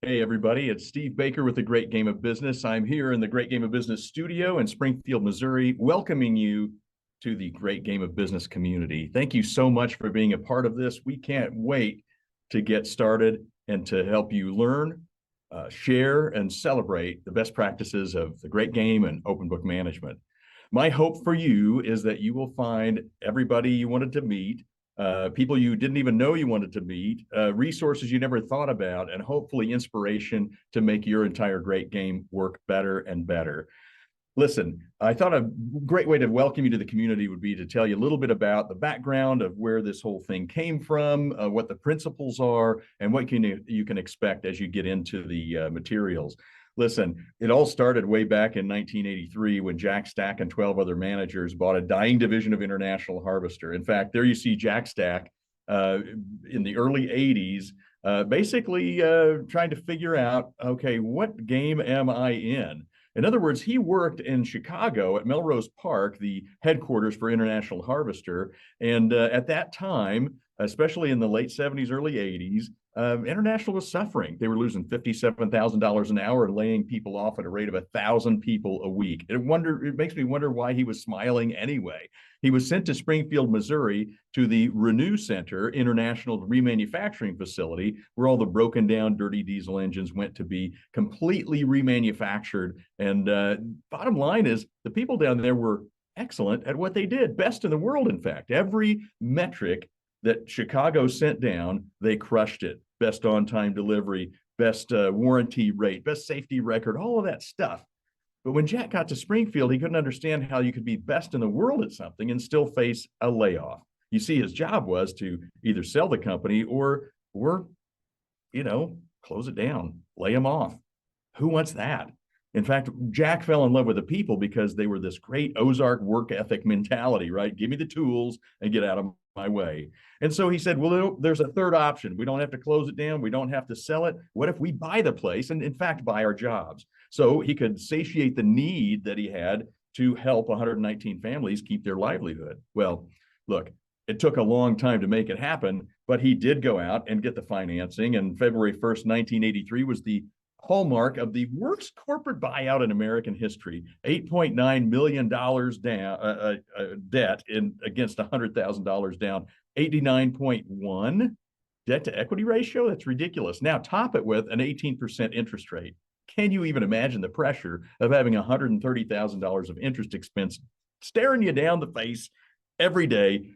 Hey, everybody, it's Steve Baker with the Great Game of Business. I'm here in the Great Game of Business studio in Springfield, Missouri, welcoming you to the Great Game of Business community. Thank you so much for being a part of this. We can't wait to get started and to help you learn, share, and celebrate the best practices of the great game and open book management. My hope for you is that you will find everybody you wanted to meet, people you didn't even know you wanted to meet, resources you never thought about, and hopefully inspiration to make your entire great game work better and better. Listen, I thought a great way to welcome you to the community would be to tell you a little bit about the background of where this whole thing came from, what the principles are, and what you can expect as you get into the materials. Listen, it all started way back in 1983 when Jack Stack and 12 other managers bought a dying division of International Harvester. In fact, there you see Jack Stack in the early 80s, basically trying to figure out, okay, what game am I in? In other words, he worked in Chicago at Melrose Park, the headquarters for International Harvester. And at that time, especially in the late 70s, early 80s, International was suffering. They were losing $57,000 an hour and laying people off at a rate of 1,000 people a week. It makes me wonder why he was smiling anyway. He was sent to Springfield, Missouri, to the Renew Center International Remanufacturing Facility, where all the broken down, dirty diesel engines went to be completely remanufactured. And bottom line is, the people down there were excellent at what they did, best in the world, in fact. Every metric that Chicago sent down, they crushed it. Best on-time delivery, best warranty rate, best safety record, all of that stuff. But when Jack got to Springfield, he couldn't understand how you could be best in the world at something and still face a layoff. You see, his job was to either sell the company or close it down, lay them off. Who wants that? In fact, Jack fell in love with the people because they were this great Ozark work ethic mentality, right? Give me the tools and get out of my way. And so he said, well, there's a third option. We don't have to close it down. We don't have to sell it. What if we buy the place and, in fact, buy our jobs? So he could satiate the need that he had to help 119 families keep their livelihood. Well, look, it took a long time to make it happen, but he did go out and get the financing. And February 1st, 1983 was the hallmark of the worst corporate buyout in American history. $8.9 million down debt against $100,000 down. 89.1 debt to equity ratio. That's ridiculous. Now top it with an 18% interest rate. Can you even imagine the pressure of having $130,000 of interest expense staring you down the face every day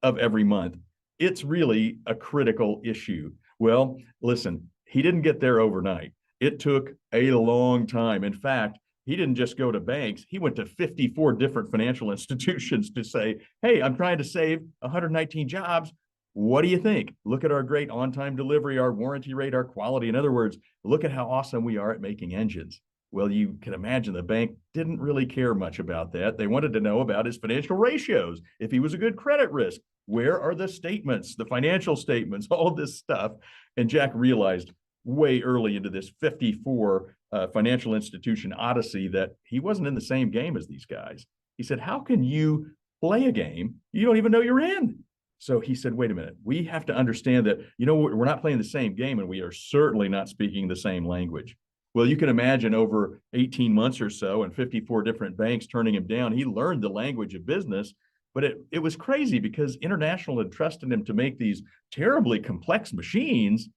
of every month? It's really a critical issue. Well, listen, he didn't get there overnight. It took a long time. In fact, he didn't just go to banks. He went to 54 different financial institutions to say, hey, I'm trying to save 119 jobs. What do you think? Look at our great on-time delivery, our warranty rate, our quality. In other words, look at how awesome we are at making engines. Well, you can imagine the bank didn't really care much about that. They wanted to know about his financial ratios, if he was a good credit risk. Where are the statements, the financial statements, all this stuff? And Jack realized way early into this 54 financial institution odyssey that he wasn't in the same game as these guys. He said, how can you play a game you don't even know you're in? So he said, wait a minute, we have to understand that, we're not playing the same game and we are certainly not speaking the same language. Well, you can imagine over 18 months or so and 54 different banks turning him down, he learned the language of business. But it was crazy because International had trusted him to make these terribly complex machines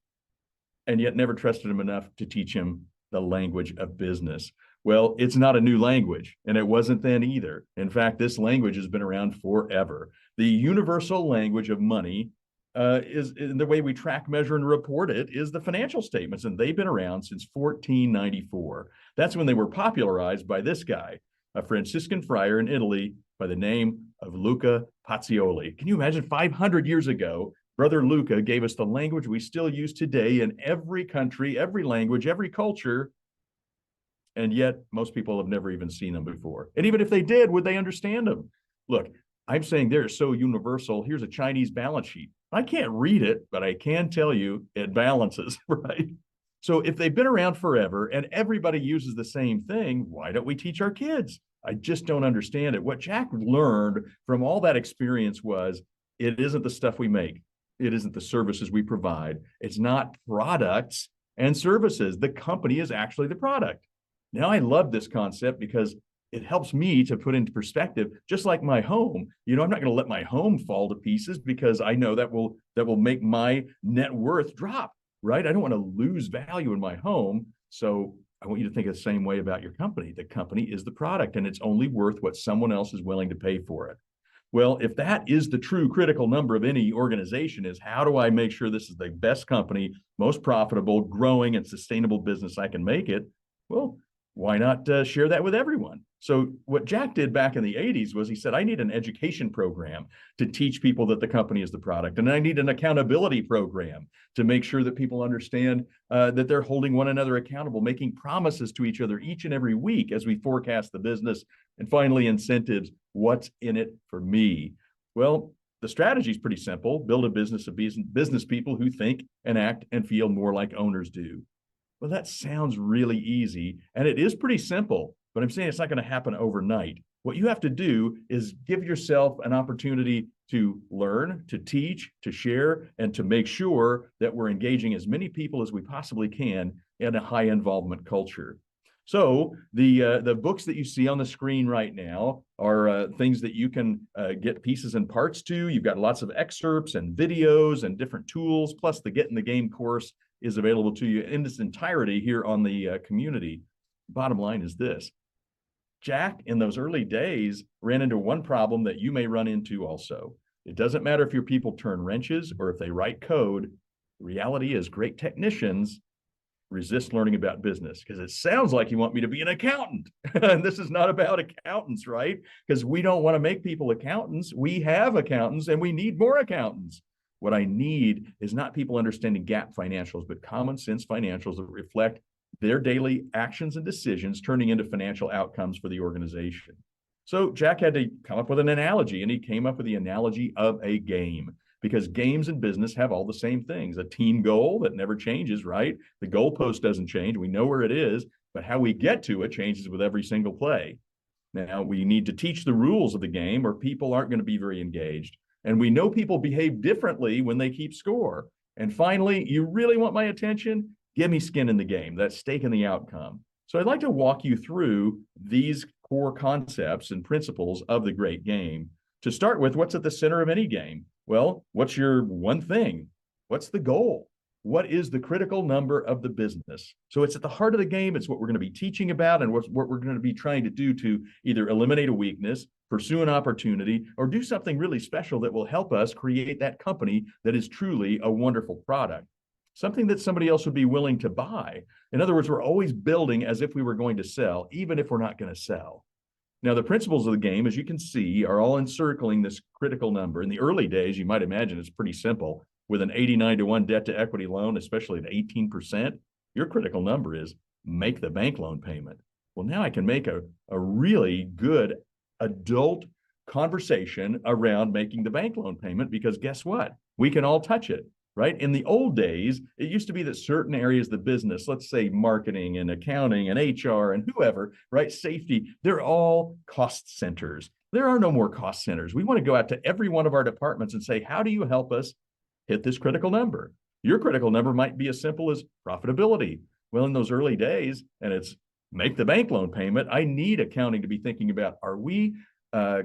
and yet never trusted him enough to teach him the language of business. Well, it's not a new language, and it wasn't then either. In fact, this language has been around forever. The universal language of money is in the way we track, measure, and report it is the financial statements, and they've been around since 1494. That's when they were popularized by this guy, a Franciscan friar in Italy by the name of Luca Pacioli. Can you imagine 500 years ago, Brother Luca gave us the language we still use today in every country, every language, every culture, and yet most people have never even seen them before. And even if they did, would they understand them? Look, I'm saying they're so universal. Here's a Chinese balance sheet. I can't read it, but I can tell you it balances, right? So if they've been around forever and everybody uses the same thing, why don't we teach our kids? I just don't understand it. What Jack learned from all that experience was it isn't the stuff we make. It isn't the services we provide. It's not products and services. The company is actually the product. Now, I love this concept because it helps me to put into perspective, just like my home. I'm not going to let my home fall to pieces because I know that will make my net worth drop, right? I don't want to lose value in my home. So I want you to think the same way about your company. The company is the product, and it's only worth what someone else is willing to pay for it. Well, if that is the true critical number of any organization, is how do I make sure this is the best company, most profitable, growing, and sustainable business I can make it? Well, why not share that with everyone? So what Jack did back in the 80s was he said, I need an education program to teach people that the company is the product. And I need an accountability program to make sure that people understand that they're holding one another accountable, making promises to each other each and every week as we forecast the business. And finally, incentives. What's in it for me? Well, the strategy is pretty simple. Build a business of business people who think and act and feel more like owners do. Well, that sounds really easy, and it is pretty simple, but I'm saying it's not going to happen overnight. What you have to do is give yourself an opportunity to learn, to teach, to share, and to make sure that we're engaging as many people as we possibly can in a high involvement culture. So the books that you see on the screen right now are things that you can get pieces and parts to. You've got lots of excerpts and videos and different tools, plus the Get in the Game course is available to you in its entirety here on the community. Bottom line is this. Jack, in those early days, ran into one problem that you may run into also. It doesn't matter if your people turn wrenches or if they write code. The reality is great technicians resist learning about business because it sounds like you want me to be an accountant. And this is not about accountants, right? Because we don't want to make people accountants. We have accountants and we need more accountants. What I need is not people understanding GAAP financials, but common sense financials that reflect their daily actions and decisions turning into financial outcomes for the organization. So Jack had to come up with an analogy, and he came up with the analogy of a game, because games and business have all the same things. A team goal that never changes, right? The goalpost doesn't change. We know where it is, but how we get to it changes with every single play. Now, we need to teach the rules of the game or people aren't going to be very engaged. And we know people behave differently when they keep score. And finally, you really want my attention? Give me skin in the game, that stake in the outcome. So I'd like to walk you through these core concepts and principles of the great game. To start with, what's at the center of any game? Well, what's your one thing? What's the goal? What is the critical number of the business? So it's at the heart of the game. It's what we're going to be teaching about and what we're going to be trying to do to either eliminate a weakness, pursue an opportunity, or do something really special that will help us create that company that is truly a wonderful product, something that somebody else would be willing to buy. In other words, we're always building as if we were going to sell, even if we're not going to sell. Now, the principles of the game, as you can see, are all encircling this critical number. In the early days, you might imagine it's pretty simple. With an 89-to-1 debt-to-equity loan, especially at 18%, your critical number is make the bank loan payment. Well, now I can make a really good adult conversation around making the bank loan payment, because guess what? We can all touch it. Right? In the old days, it used to be that certain areas of the business, let's say marketing and accounting and HR and whoever, right? Safety, they're all cost centers. There are no more cost centers. We want to go out to every one of our departments and say, how do you help us hit this critical number? Your critical number might be as simple as profitability. Well, in those early days, and it's make the bank loan payment, I need accounting to be thinking about, are we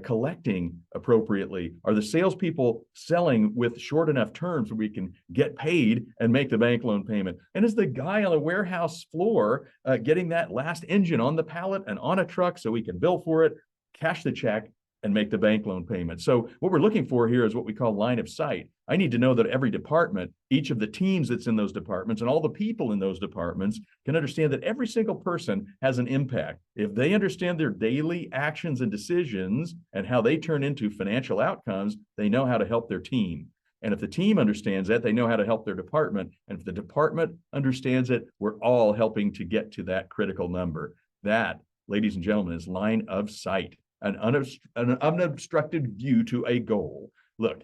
collecting appropriately? Are the salespeople selling with short enough terms where we can get paid and make the bank loan payment? And is the guy on the warehouse floor getting that last engine on the pallet and on a truck so we can bill for it, cash the check, and make the bank loan payment? So what we're looking for here is what we call line of sight. I need to know that every department, each of the teams that's in those departments, and all the people in those departments can understand that every single person has an impact. If they understand their daily actions and decisions and how they turn into financial outcomes, they know how to help their team. And if the team understands that, they know how to help their department. And if the department understands it, we're all helping to get to that critical number. That, ladies and gentlemen, is line of sight. An unobstructed view to a goal. Look,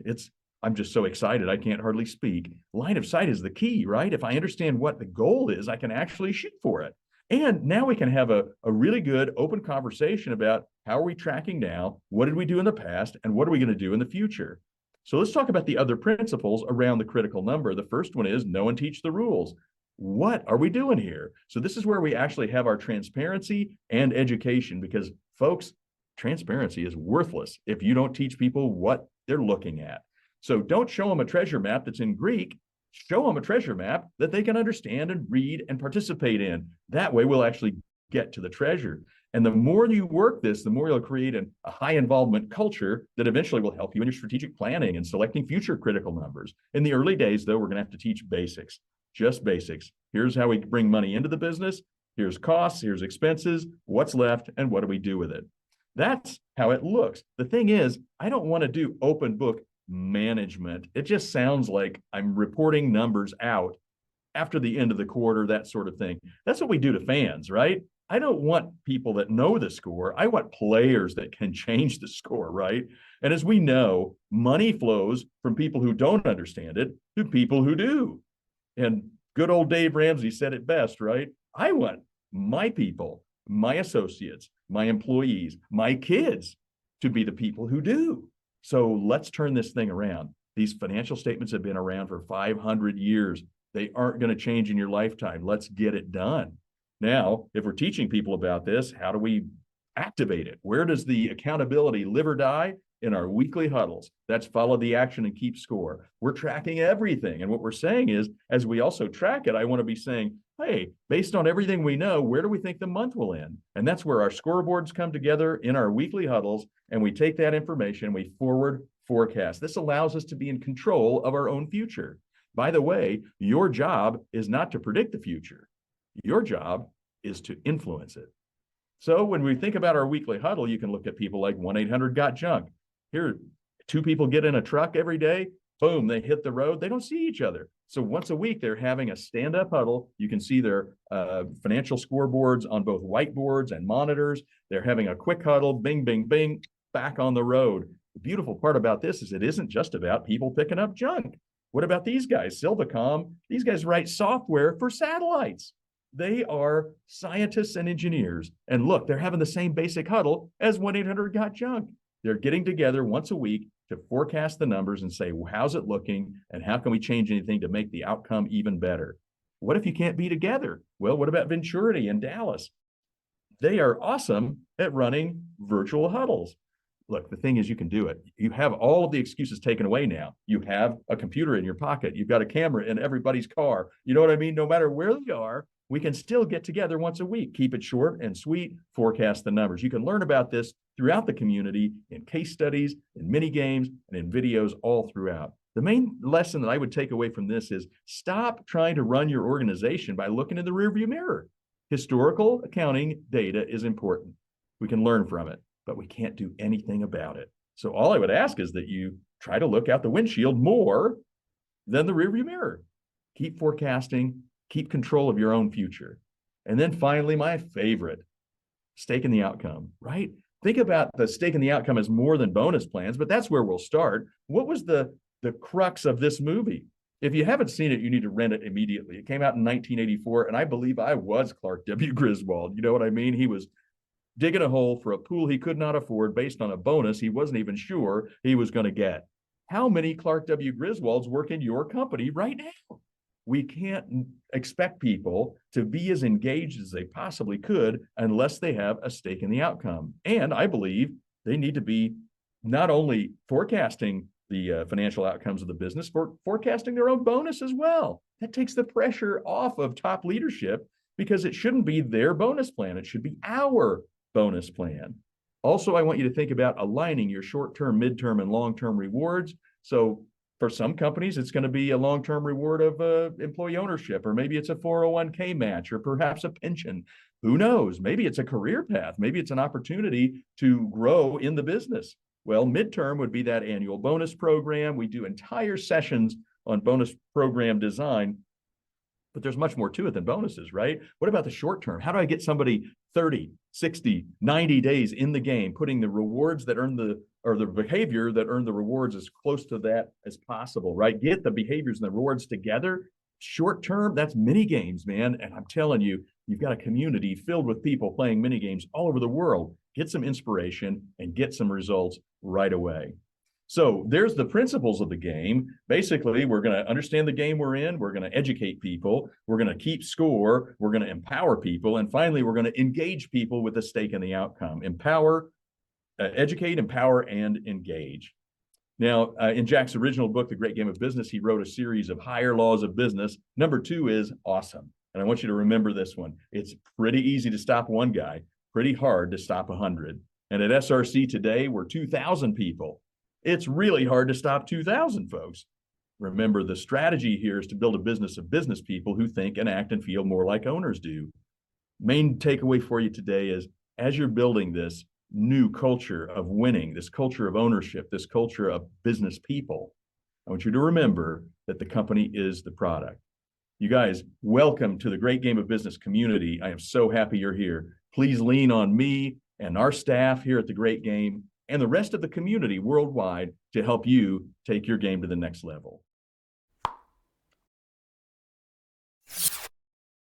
I'm just so excited, I can't hardly speak. Line of sight is the key, right? If I understand what the goal is, I can actually shoot for it. And now we can have a really good open conversation about how are we tracking now, what did we do in the past, and what are we going to do in the future? So let's talk about the other principles around the critical number. The first one is know and teach the rules. what are we doing here? So this is where we actually have our transparency and education, because folks, transparency is worthless if you don't teach people what they're looking at. So don't show them a treasure map that's in Greek. Show them a treasure map that they can understand and read and participate in. That way we'll actually get to the treasure. And the more you work this, the more you'll create a high involvement culture that eventually will help you in your strategic planning and selecting future critical numbers. In the early days, though, we're going to have to teach basics, just basics. Here's how we bring money into the business. Here's costs, here's expenses, what's left, and what do we do with it? That's how it looks. The thing is, I don't want to do open book management. It just sounds like I'm reporting numbers out after the end of the quarter, that sort of thing. That's what we do to fans, right? I don't want people that know the score. I want players that can change the score, right? And as we know, money flows from people who don't understand it to people who do. And good old Dave Ramsey said it best, right? I want my people, my associates, my employees, my kids to be the people who do. So let's turn this thing around. These financial statements have been around for 500 years. They aren't going to change in your lifetime. Let's get it done. Now, if we're teaching people about this, how do we activate it? Where does the accountability live or die? In our weekly huddles. That's follow the action and keep score. We're tracking everything. And what we're saying is, as we also track it, I want to be saying, hey, based on everything we know, where do we think the month will end? And that's where our scoreboards come together in our weekly huddles, and we take that information, we forward forecast. This allows us to be in control of our own future. By the way, your job is not to predict the future. Your job is to influence it. So when we think about our weekly huddle, you can look at people like 1-800-GOT-JUNK. Here, two people get in a truck every day, boom, they hit the road, they don't see each other. So once a week, they're having a stand-up huddle. You can see their financial scoreboards on both whiteboards and monitors. They're having a quick huddle, bing, bing, bing, back on the road. The beautiful part about this is it isn't just about people picking up junk. What about these guys? Silvacom, these guys write software for satellites. They are scientists and engineers. And look, they're having the same basic huddle as 1-800-GOT-JUNK. They're getting together once a week to forecast the numbers and say, well, how's it looking? And how can we change anything to make the outcome even better? What if you can't be together? Well, what about Venturity in Dallas? They are awesome at running virtual huddles. Look, the thing is, you can do it. You have all of the excuses taken away now. You have a computer in your pocket. You've got a camera in everybody's car. You know what I mean? No matter where they are, we can still get together once a week. Keep it short and sweet, forecast the numbers. You can learn about this throughout the community in case studies, in mini games, and in videos all throughout. The main lesson that I would take away from this is stop trying to run your organization by looking in the rearview mirror. Historical accounting data is important. We can learn from it, but we can't do anything about it. So all I would ask is that you try to look out the windshield more than the rearview mirror. Keep forecasting, keep control of your own future. And then finally, my favorite, stake in the outcome, right? Think about the stake in the outcome as more than bonus plans, but that's where we'll start. What was the crux of this movie? If you haven't seen it, you need to rent it immediately. It came out in 1984, and I believe I was Clark W. Griswold. You know what I mean? He was digging a hole for a pool he could not afford based on a bonus he wasn't even sure he was going to get. How many Clark W. Griswolds work in your company right now? We can't expect people to be as engaged as they possibly could unless they have a stake in the outcome. And I believe they need to be not only forecasting the financial outcomes of the business, for forecasting their own bonus as well. That takes the pressure off of top leadership because it shouldn't be their bonus plan. It should be our bonus plan. Also, I want you to think about aligning your short-term, mid-term, and long-term rewards. So for some companies, it's going to be a long-term reward of employee ownership, or maybe it's a 401k match, or perhaps a pension. Who knows? Maybe it's a career path. Maybe it's an opportunity to grow in the business. Well, midterm would be that annual bonus program. We do entire sessions on bonus program design, but there's much more to it than bonuses, right? What about the short term? How do I get somebody 30, 60, 90 days in the game, putting the rewards that earn the behavior that earn the rewards as close to that as possible, right? Get the behaviors and the rewards together. Short term, that's mini games, man. And I'm telling you, you've got a community filled with people playing mini games all over the world. Get some inspiration and get some results right away. So there's the principles of the game. Basically, we're going to understand the game we're in. We're going to educate people. We're going to keep score. We're going to empower people. And finally, we're going to engage people with a stake in the outcome. Educate, empower, and engage. Now, in Jack's original book, The Great Game of Business, he wrote a series of higher laws of business. Number 2 is awesome. And I want you to remember this one. It's pretty easy to stop one guy, pretty hard to stop 100. And at SRC today, we're 2,000 people. It's really hard to stop 2,000 folks. Remember, the strategy here is to build a business of business people who think and act and feel more like owners do. Main takeaway for you today is, as you're building this new culture of winning, this culture of ownership, this culture of business people, I want you to remember that the company is the product. You guys, welcome to the Great Game of Business community. I am so happy you're here. Please lean on me and our staff here at the Great Game and the rest of the community worldwide to help you take your game to the next level.